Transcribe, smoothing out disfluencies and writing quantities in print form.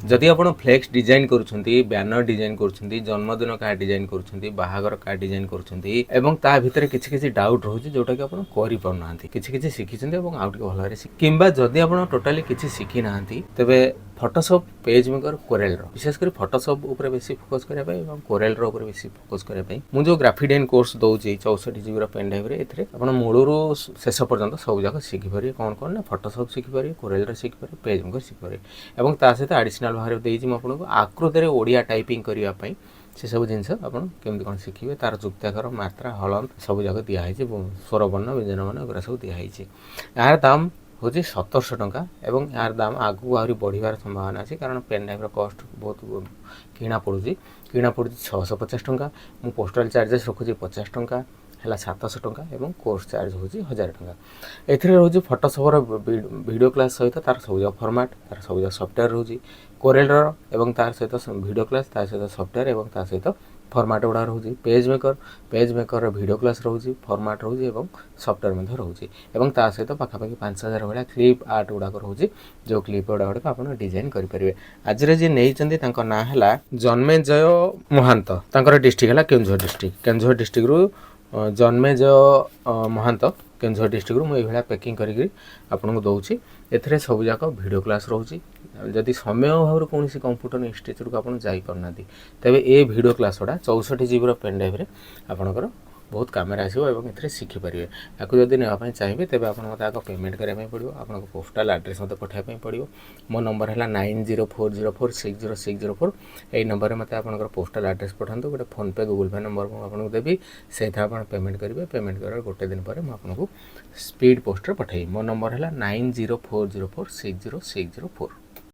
जदि आप flex design करुछंती banner design करुछंती जन्मदिन कार्ड डिजाइन करुछंती बाहागर कार्ड डिजाइन करुछंती एवं ता भितर किछि किछि डाउट रहउछि जोटा कि आपण करि पाउ नांती किछि किछि शिखिछंती एवं आउट के भल रे किंबा जदि आपण टोटली किछि शिखि नांती तबे फोटोशॉप पेज मेकर कोरेल रो विशेष कर फोटोशॉप ऊपर बेसी फोकस करिया पय एवं कोरेल रो ऊपर बेसी फोकस करिया पय मु जो ग्राफिक डिजाइन कोर्स दउछि 64 जीबी रो पेन ड्राइव रे एथरे आपण मूलरू शेष पर्यंत सब जाक शिखि पारे कोन कोन ना फोटोशॉप शिखि पारे कोरेल रो शिखि पारे पेज मेकर शिखि पारे एवं ता सहित एडिशनल भारे देइछि म आपन को आकृति रे ओडिया टाइपिंग करिया पय से सब जिनस आपन केमति कोन शिखिबे तार जुक्ताक्षर मात्रा हलन सब जाक दिया हैछि स्वर वर्ण व्यंजन मान ओकरा सब दिया हैछि यार दाम हूँ 1700 टंका एवं यार दाम आगू आहरी बढ़िबार संभावना अच्छी कारण पेन ड्राइव कॉस्ट बहुत किणा पड़ुची 650 टंका मु पोस्टाल चार्जेस रखुची 50 टंका है 700 टंका एवं कोर्स चार्ज हूँ 1000 टंका एथिरे रोज फोटोशॉपर वीडियो क्लास सहित तार सब फॉर्मेट तार सब सॉफ्टवेयर रोजी कोरेल एवं तार सहित वीडियो क्लास तार सहित सॉफ्टवेयर एवं तार सहित फॉर्मेट गुड़ा रोचे पेज मेकर वीडियो क्लास रोचे फॉर्मेट रोचे एवं सॉफ्टवेयर में रोचे एवं ता सहित पाखापाखि 5000 भाया क्लिप आर्ट गुड़ाक रोचे जो क्लिप गुड़ाक आप डिजाइन करेंगे आज जी नहीं ना है जन्मेजय महांत डिस्ट्रिक्ट है केन्दुझर डिस्ट्रिक्ट रु जन्मेजय महांत केन्दुझर डिस्ट्रिक्ट रु मुझे पैकिंग करके आपको दूसरी एथिरे सब जाक वीडियो क्लास रोचे जदि समय अभाव कौन कंप्यूटर इंस्टीट्यूट को आप जापारना तेज ये वीडियो क्लास गुड़ा 64 जीबी पेन ड्राइव में आपंकर बहुत कामेरा आसो एवं शिखिपारे या जब नापी चाहिए तेज आप मत पेमेंट कराया पड़ो आपको पोस्टाल एड्रेस मत पठाया पड़ो मो नंबर है 9040460604 यही नंबर में मत आप पोस्टाल एड्रेस पठातु गोटे फोन पे गूगल पे नंबर आपको देवी से पेमेंट करेंगे पेमेंट कर गोटे दिन पर आपको स्पीड पोस्टर पठाई मो नंबर है 9040460604।